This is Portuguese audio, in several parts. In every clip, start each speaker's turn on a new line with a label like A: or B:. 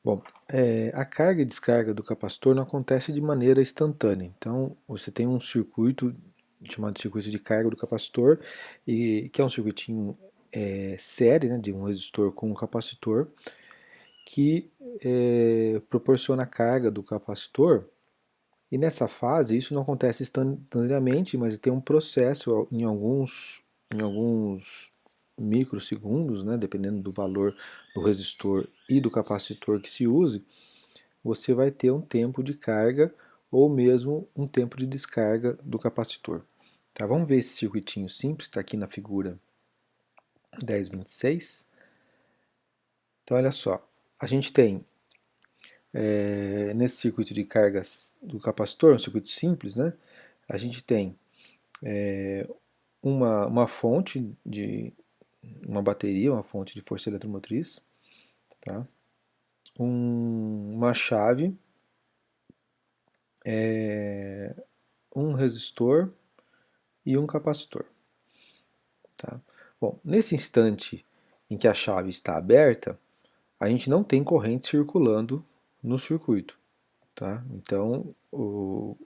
A: Bom, a carga e descarga do capacitor não acontece de maneira instantânea. Então, você tem um circuito chamado circuito de carga do capacitor, que é um circuitinho série, né, de um resistor com um capacitor, que proporciona a carga do capacitor. E nessa fase, isso não acontece instantaneamente, mas tem um processo em alguns microsegundos, né, dependendo do valor do resistor e do capacitor que se use, você vai ter um tempo de carga ou mesmo um tempo de descarga do capacitor. Tá, vamos ver esse circuitinho simples, está aqui na figura 1026. Então, olha só, a gente tem nesse circuito de cargas do capacitor, um circuito simples, né? A gente tem uma fonte de uma bateria, uma fonte de força eletromotriz, tá? Uma chave, um resistor e um capacitor. Tá? Bom, nesse instante em que a chave está aberta, a gente não tem corrente circulando no circuito. Tá? Então, o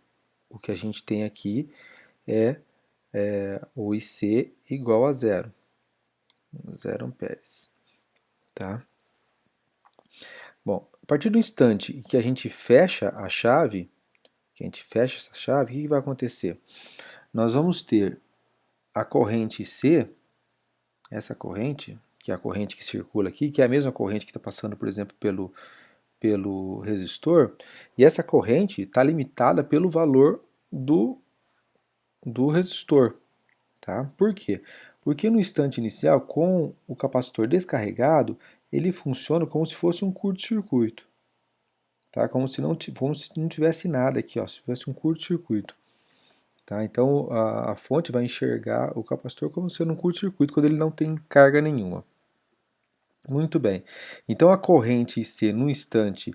A: que a gente tem aqui é o IC igual a zero, 0 amperes. Tá? Bom, a partir do instante em que a gente fecha a chave, essa chave, o que vai acontecer? Nós vamos ter a corrente C, essa corrente, que é a corrente que circula aqui, que é a mesma corrente que está passando, por exemplo, pelo resistor, e essa corrente está limitada pelo valor do resistor. Tá? Por quê? Porque no instante inicial, com o capacitor descarregado, ele funciona como se fosse um curto-circuito. Tá? Como se não tivesse nada aqui, ó, se tivesse um curto-circuito. Tá? Então a fonte vai enxergar o capacitor como sendo um curto-circuito quando ele não tem carga nenhuma. Muito bem. Então a corrente IC no instante,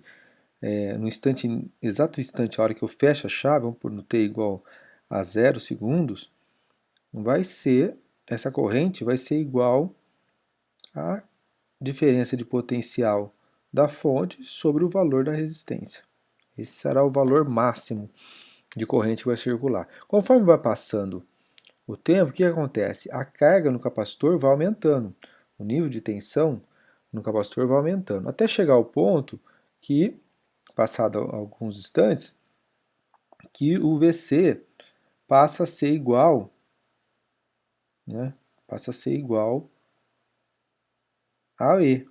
A: exato instante, a hora que eu fecho a chave, vamos pôr no T igual a 0 segundos, essa corrente vai ser igual à diferença de potencial da fonte sobre o valor da resistência. Esse será o valor máximo de corrente que vai circular. Conforme vai passando o tempo, o que acontece? A carga no capacitor vai aumentando, o nível de tensão no capacitor vai aumentando, até chegar ao ponto que, passado alguns instantes, que o VC passa a ser igual, né, passa a ser igual a E.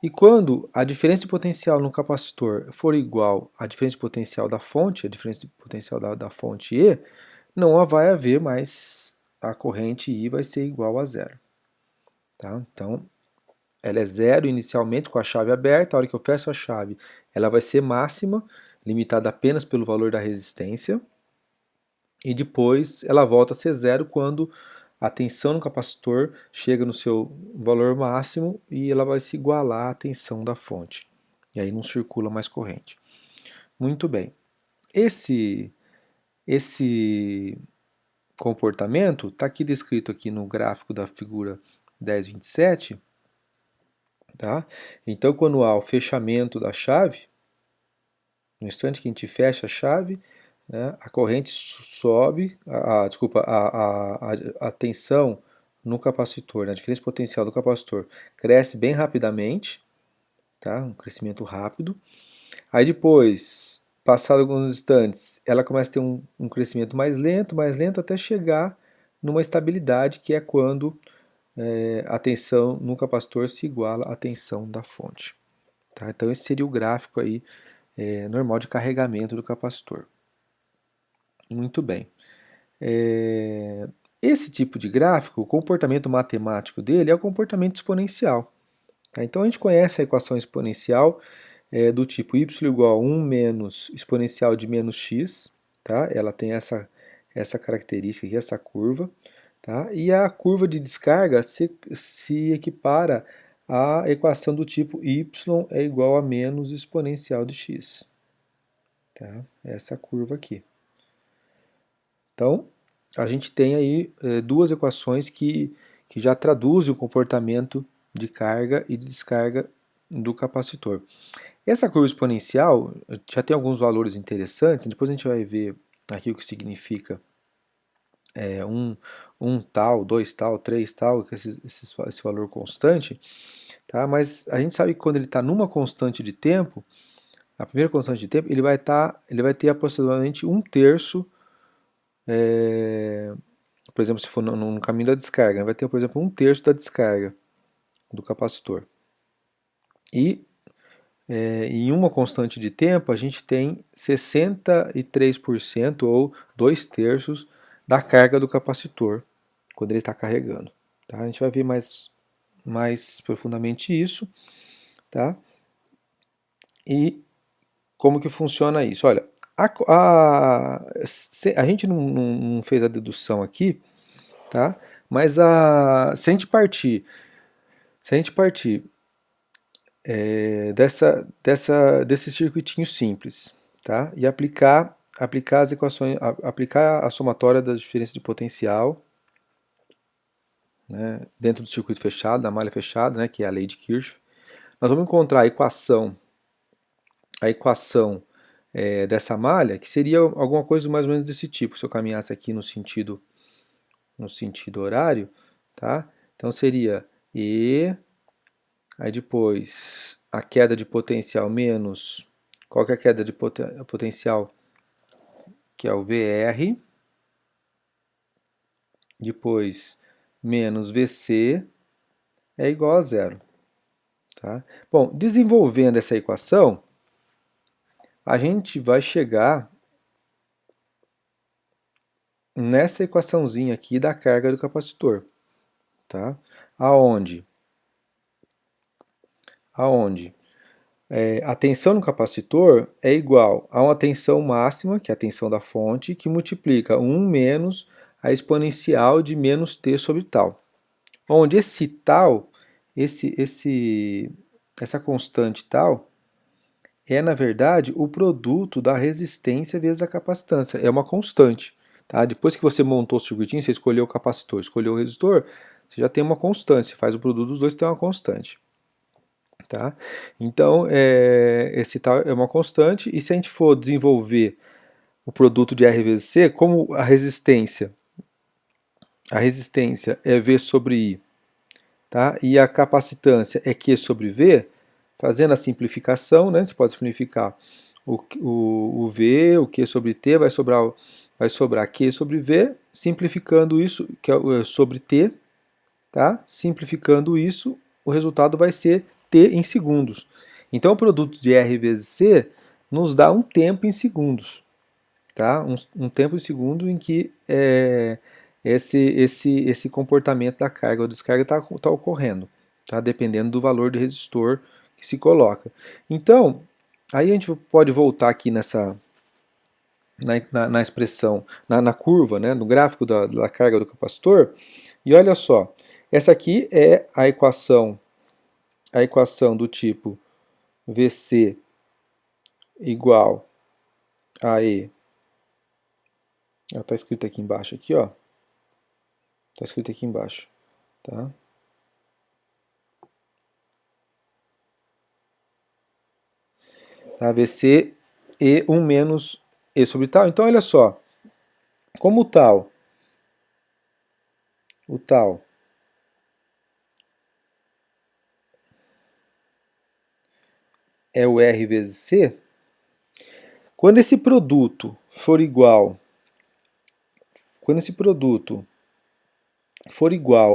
A: E quando a diferença de potencial no capacitor for igual à diferença de potencial da fonte, a diferença de potencial da fonte E, não vai haver mais, a corrente I vai ser igual a zero. Tá? Então, ela é zero inicialmente com a chave aberta, a hora que eu fecho a chave, ela vai ser máxima, limitada apenas pelo valor da resistência, e depois ela volta a ser zero quando a tensão no capacitor chega no seu valor máximo e ela vai se igualar à tensão da fonte. E aí não circula mais corrente. Muito bem. Esse comportamento está aqui descrito aqui no gráfico da figura 1027. Tá? Então, quando há o fechamento da chave, no instante que a gente fecha a chave, né, a corrente sobe, desculpa, a tensão no capacitor, né, a diferença potencial do capacitor cresce bem rapidamente, tá? Um crescimento rápido. Aí depois, passado alguns instantes, ela começa a ter um crescimento mais lento, até chegar numa estabilidade, que é quando a tensão no capacitor se iguala à tensão da fonte. Tá? Então esse seria o gráfico aí, normal de carregamento do capacitor. Muito bem. Esse tipo de gráfico, o comportamento matemático dele é o comportamento exponencial. Tá? Então a gente conhece a equação exponencial do tipo y igual a 1 menos exponencial de menos x. Tá? Ela tem essa característica aqui, essa curva. Tá? E a curva de descarga se equipara à equação do tipo y é igual a menos exponencial de x. Tá? Essa curva aqui. Então, a gente tem aí duas equações que já traduzem o comportamento de carga e de descarga do capacitor. Essa curva exponencial já tem alguns valores interessantes, depois a gente vai ver aqui o que significa um tal, 2 tal, 3 tal, esse valor constante, tá? Mas a gente sabe que quando ele está numa constante de tempo, a primeira constante de tempo, ele vai ter aproximadamente um terço, por exemplo, se for no caminho da descarga, vai ter, por exemplo, um terço da descarga do capacitor. E em uma constante de tempo, a gente tem 63% ou 2 terços da carga do capacitor quando ele está carregando. Tá? A gente vai ver mais profundamente isso. Tá? E como que funciona isso? Olha, a gente não fez a dedução aqui, tá? Mas se a gente partir desse circuitinho simples, tá? E aplicar as equações, aplicar a somatória das diferenças de potencial, né, dentro do circuito fechado, da malha fechada, né, que é a lei de Kirchhoff, nós vamos encontrar a equação dessa malha, que seria alguma coisa mais ou menos desse tipo, se eu caminhasse aqui no sentido horário, tá? Então seria E, aí depois a queda de potencial menos, qual que é a queda de potencial? Que é o VR, depois menos VC é igual a zero. Tá? Bom, desenvolvendo essa equação, a gente vai chegar nessa equaçãozinha aqui da carga do capacitor. Tá? Aonde a tensão no capacitor é igual a uma tensão máxima, que é a tensão da fonte, que multiplica 1 menos a exponencial de menos T sobre tal. Onde esse tal, essa constante tal, é na verdade o produto da resistência vezes a capacitância. É uma constante. Tá? Depois que você montou o circuitinho, você escolheu o capacitor, escolheu o resistor, você já tem uma constante. Você faz o produto dos dois, tem uma constante. Tá? Então, esse tal é uma constante, e se a gente for desenvolver o produto de R vezes C, como a resistência é V sobre I, tá? E a capacitância é Q sobre V, fazendo a simplificação, né? Você pode simplificar o V, o Q sobre T, vai sobrar Q sobre V, simplificando isso, que é sobre T, tá? Simplificando isso, o resultado vai ser T em segundos. Então, o produto de R vezes C nos dá um tempo em segundos. Tá? Um tempo em segundo em que esse comportamento da carga ou descarga está ocorrendo, tá? Dependendo do valor do resistor que se coloca. Então, aí a gente pode voltar aqui na expressão, na curva, né, no gráfico da carga do capacitor, e olha só, essa aqui é a equação do tipo VC igual a E. Ela está escrito aqui embaixo, aqui, ó. Está escrito aqui embaixo, tá? VC e 1 menos E sobre tal. Então, olha só. Como o tal é o R vezes C, quando esse produto for igual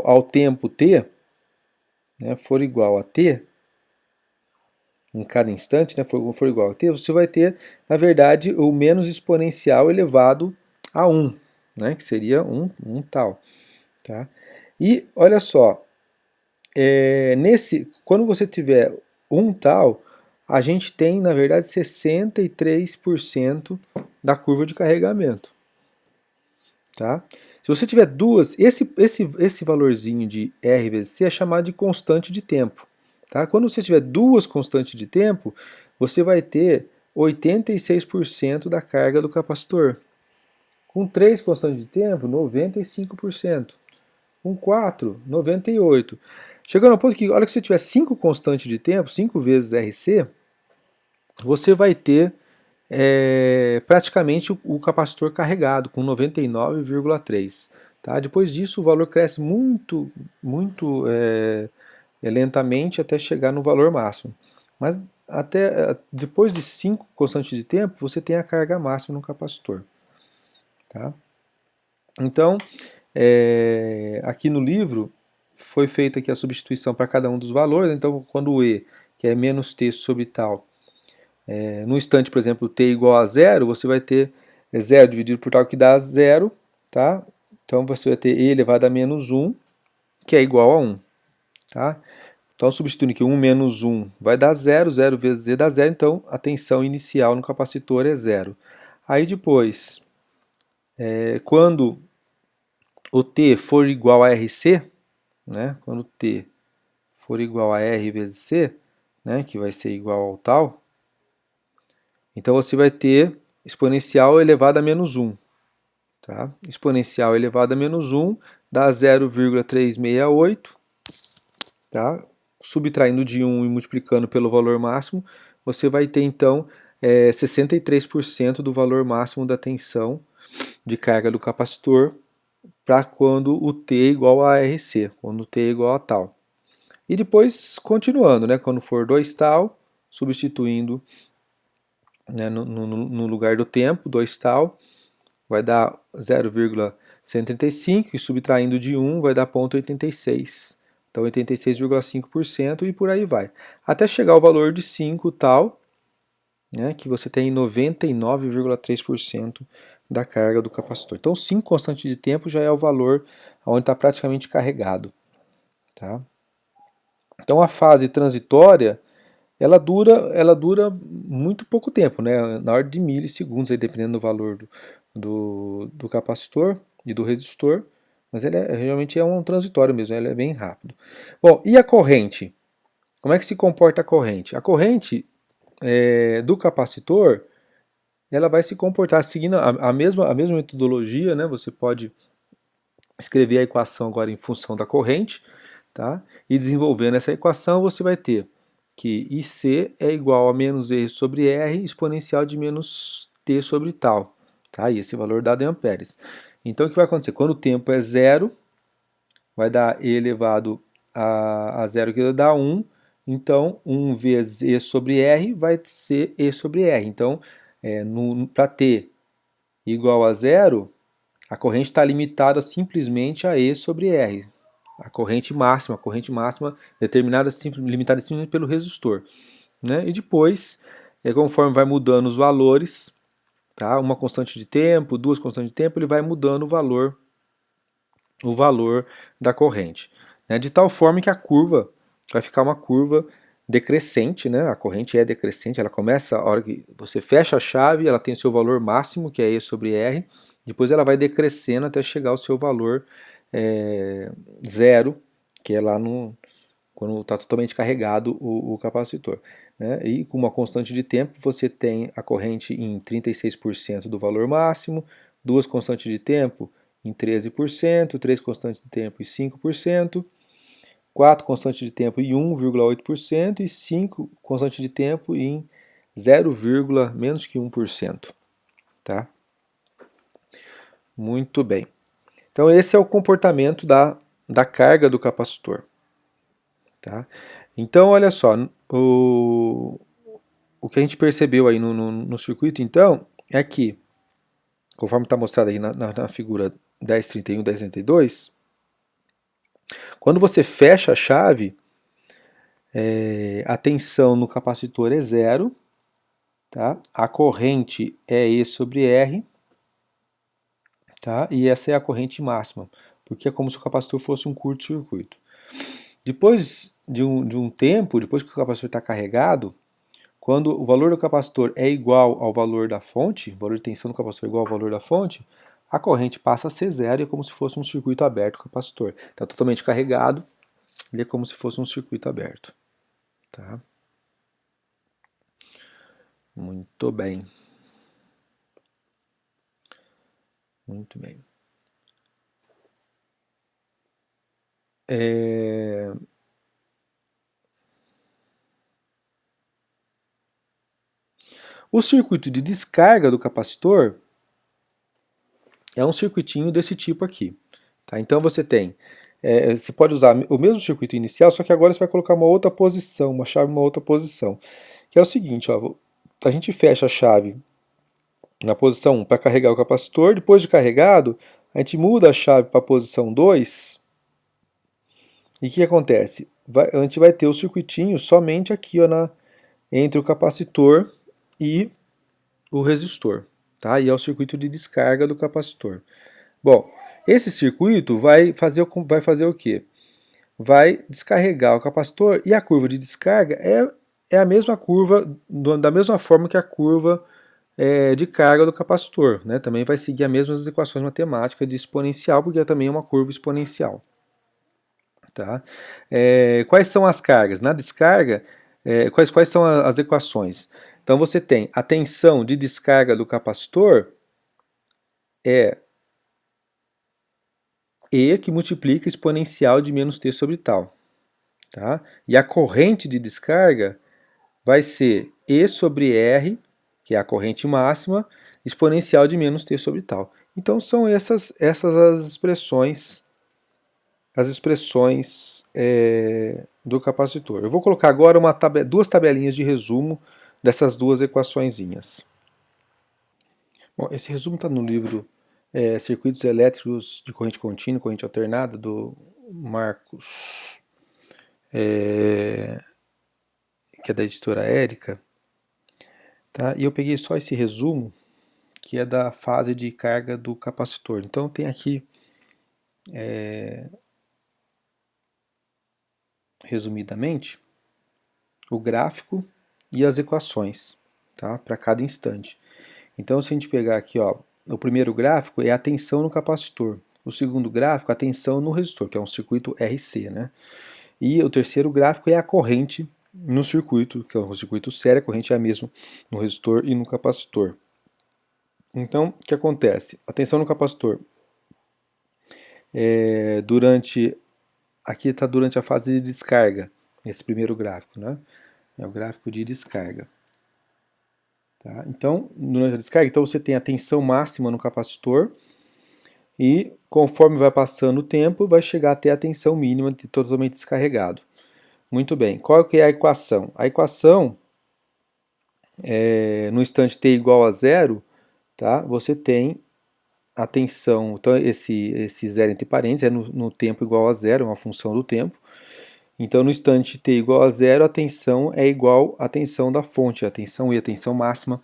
A: ao tempo t, né, for igual a t, em cada instante, né, for igual a t, você vai ter, na verdade, o menos exponencial elevado a 1, né, que seria um tal. Tá? E olha só, quando você tiver um tal, a gente tem, na verdade, 63% da curva de carregamento. Tá? Se você tiver duas, esse valorzinho de R vezes C é chamado de constante de tempo. Tá? Quando você tiver duas constantes de tempo, você vai ter 86% da carga do capacitor. Com 3 constantes de tempo, 95%. Com 4, 98%. Chegando ao ponto que, olha que se você tiver 5 constantes de tempo, 5 vezes RC, você vai ter praticamente o capacitor carregado, com 99,3. Tá? Depois disso, o valor cresce muito lentamente até chegar no valor máximo. Mas até depois de 5 constantes de tempo, você tem a carga máxima no capacitor. Tá? Então, aqui no livro, foi feita aqui a substituição para cada um dos valores. Então, quando o E, que é menos T sobre tal, no instante, por exemplo, T igual a zero, você vai ter 0 dividido por tal, que dá zero. Tá? Então, você vai ter E elevado a menos 1, que é igual a 1. Tá? Então, substituindo aqui 1 menos 1 vai dar 0, 0 vezes Z dá 0, então a tensão inicial no capacitor é 0. Aí depois, quando o T for igual a RC, né, quando T for igual a R vezes C, né, que vai ser igual ao tal, então você vai ter exponencial elevado a menos 1. Tá? Exponencial elevado a menos 1 dá 0,368. Tá? Subtraindo de 1 e multiplicando pelo valor máximo, você vai ter então 63% do valor máximo da tensão de carga do capacitor para quando o T é igual a RC, quando o T é igual a tal. E depois continuando, né, quando for 2 tal, substituindo, né, no lugar do tempo, 2 tal, vai dar 0,135 e subtraindo de 1 vai dar 0,86. Então 86,5% e por aí vai. Até chegar ao valor de 5 tal, né, que você tem 99,3% da carga do capacitor. Então 5 constante de tempo já é o valor onde está praticamente carregado. Tá? Então a fase transitória ela dura muito pouco tempo, né? Na ordem de milissegundos, aí, dependendo do valor do capacitor e do resistor, mas ele realmente é um transitório mesmo, ele é bem rápido. Bom, e a corrente? Como é que se comporta a corrente? A corrente do capacitor, ela vai se comportar seguindo a mesma metodologia, né? Você pode escrever a equação agora em função da corrente, tá? E desenvolvendo essa equação, você vai ter que IC é igual a menos E sobre R exponencial de menos T sobre tal. Tá? E esse valor dado em amperes. Então, o que vai acontecer? Quando o tempo é zero, vai dar E elevado a zero, que vai dar 1. Então, 1 vezes E sobre R vai ser E sobre R. Então, para T igual a zero, a corrente está limitada simplesmente a E sobre R. A corrente máxima determinada, limitada simplesmente pelo resistor. Né? E depois, conforme vai mudando os valores, tá? Uma constante de tempo, duas constantes de tempo, ele vai mudando o valor da corrente. Né? De tal forma que a curva vai ficar uma curva decrescente, né? A corrente é decrescente, ela começa a hora que você fecha a chave, ela tem o seu valor máximo, que é E sobre R, depois ela vai decrescendo até chegar ao seu valor zero, que é lá quando está totalmente carregado o capacitor. Né? E com uma constante de tempo, você tem a corrente em 36% do valor máximo, duas constantes de tempo em 13%, três constantes de tempo em 5%, 4 constantes de tempo em 1,8% e 5 constantes de tempo em 0, menos que 1%. Tá? Muito bem. Então esse é o comportamento da carga do capacitor. Tá? Então olha só, o que a gente percebeu aí no circuito então é que, conforme está mostrado aí na figura 1031 e 1032, quando você fecha a chave, a tensão no capacitor é zero, tá? A corrente é E sobre R, tá? E essa é a corrente máxima, porque é como se o capacitor fosse um curto-circuito. Depois de um tempo, depois que o capacitor está carregado, quando o valor do capacitor é igual ao valor da fonte, o valor de tensão do capacitor é igual ao valor da fonte, a corrente passa a ser zero e é como se fosse um circuito aberto o capacitor. Está totalmente carregado, ele é como se fosse um circuito aberto. Tá? Muito bem. Muito bem. O circuito de descarga do capacitor é um circuitinho desse tipo aqui. Tá? Então você tem, você pode usar o mesmo circuito inicial, só que agora você vai colocar uma outra posição, uma chave em uma outra posição. Que é o seguinte, ó, a gente fecha a chave na posição 1 para carregar o capacitor, depois de carregado, a gente muda a chave para a posição 2, e o que acontece? A gente vai ter o circuitinho somente aqui ó, entre o capacitor e o resistor. Tá? E é o circuito de descarga do capacitor. Bom, esse circuito vai fazer o quê? Vai descarregar o capacitor e a curva de descarga é a mesma curva, da mesma forma que a curva de carga do capacitor. Né? Também vai seguir as mesmas equações matemáticas de exponencial, porque também é uma curva exponencial. Tá? Quais são as cargas? Na descarga, quais são as equações? Então você tem a tensão de descarga do capacitor é E que multiplica exponencial de menos t sobre tal. Tá? E a corrente de descarga vai ser E sobre R, que é a corrente máxima, exponencial de menos t sobre tal. Então são essas as expressões do capacitor. Eu vou colocar agora duas tabelinhas de resumo dessas duas equaçõezinhas. Bom, esse resumo está no livro Circuitos Elétricos de Corrente Contínua e Corrente Alternada, do Marcos, que é da editora Érica. Tá? E eu peguei só esse resumo, que é da fase de carga do capacitor. Então tem aqui, resumidamente, o gráfico e as equações, tá? Para cada instante. Então se a gente pegar aqui, ó, o primeiro gráfico é a tensão no capacitor. O segundo gráfico, a tensão no resistor, que é um circuito RC, né? E o terceiro gráfico é a corrente no circuito, que é um circuito sério, a corrente é a mesma no resistor e no capacitor. Então, o que acontece? A tensão no capacitor aqui está durante a fase de descarga, esse primeiro gráfico, né? É o gráfico de descarga. Tá? Então, durante a descarga, então você tem a tensão máxima no capacitor e conforme vai passando o tempo, vai chegar até a tensão mínima totalmente descarregado. Muito bem, qual que é a equação? A equação, no instante t igual a zero, tá? Você tem a tensão, então esse zero entre parênteses é no tempo igual a zero, é uma função do tempo. Então no instante t igual a zero, a tensão é igual à tensão da fonte, a tensão E, a tensão máxima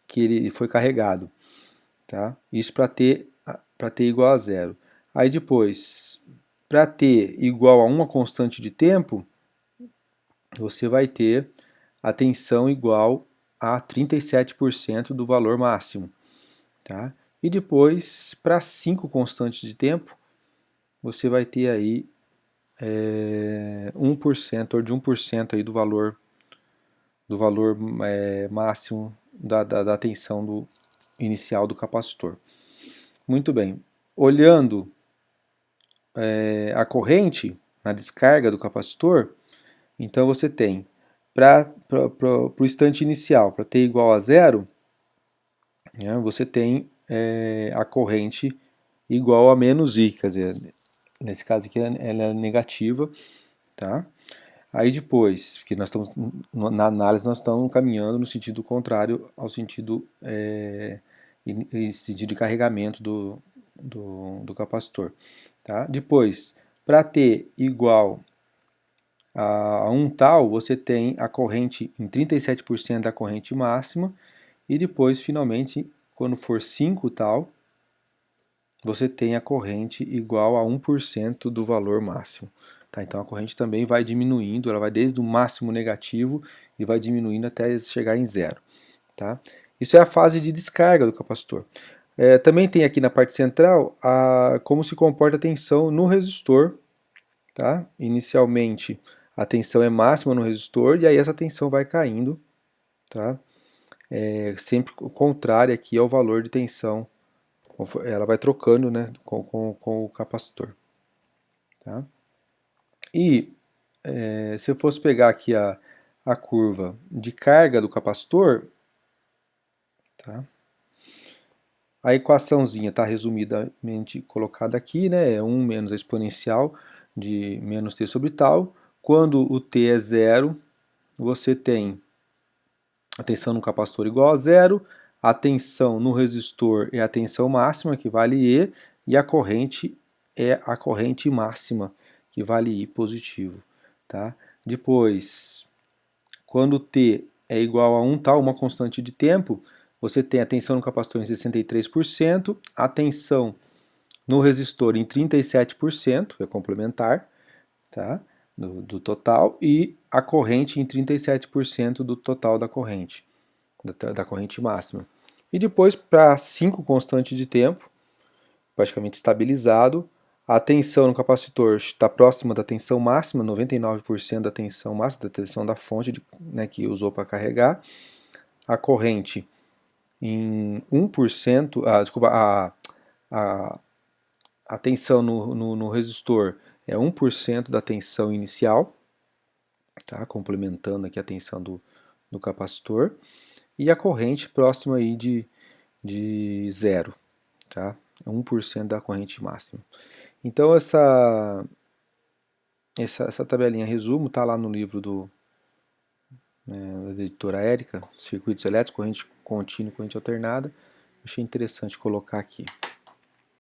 A: que ele foi carregado. Tá? Isso para t igual a zero. Aí depois, para t igual a uma constante de tempo, você vai ter a tensão igual a 37% do valor máximo. Tá? E depois, para 5 constantes de tempo, você vai ter aí 1%, ou de 1% aí do valor máximo da tensão inicial do capacitor. Muito bem. Olhando a corrente na descarga do capacitor, então você tem para o instante inicial, para t igual a zero, né, você tem a corrente igual a menos I, quer dizer, nesse caso aqui ela é negativa, tá? Aí depois, porque nós estamos na análise nós estamos caminhando no sentido contrário ao sentido sentido de carregamento do capacitor, tá? Depois, para t igual a 1 tal, você tem a corrente em 37% da corrente máxima e depois, finalmente, quando for 5 tal, você tem a corrente igual a 1% do valor máximo. Tá? Então a corrente também vai diminuindo, ela vai desde o máximo negativo e vai diminuindo até chegar em zero. Tá? Isso é a fase de descarga do capacitor. Também tem aqui na parte central como se comporta a tensão no resistor. Tá? Inicialmente a tensão é máxima no resistor e aí essa tensão vai caindo. Tá? Sempre contrária aqui ao valor de tensão. Ela vai trocando, né, com o capacitor. Tá? E se eu fosse pegar aqui a curva de carga do capacitor, tá? A equaçãozinha está resumidamente colocada aqui, né? É 1 menos a exponencial de menos t sobre tal. Quando o t é zero, você tem a tensão no capacitor igual a zero, a tensão no resistor é a tensão máxima, que vale E, e a corrente é a corrente máxima, que vale I positivo. Tá? Depois, quando T é igual a 1 tal, uma constante de tempo, você tem a tensão no capacitor em 63%, a tensão no resistor em 37%, é complementar, tá? do total, e a corrente em 37% do total da corrente máxima. E depois, para 5 constantes de tempo, praticamente estabilizado, a tensão no capacitor está próxima da tensão máxima, 99% da tensão máxima, da tensão da fonte, né, que usou para carregar. A corrente em 1%, a tensão no resistor é 1% da tensão inicial, tá? Complementando aqui a tensão do capacitor. E a corrente próxima aí de zero, tá? 1% da corrente máxima. Então essa tabelinha resumo está lá no livro da editora Érica, Circuitos Elétricos, corrente contínua e corrente alternada. Achei interessante colocar aqui.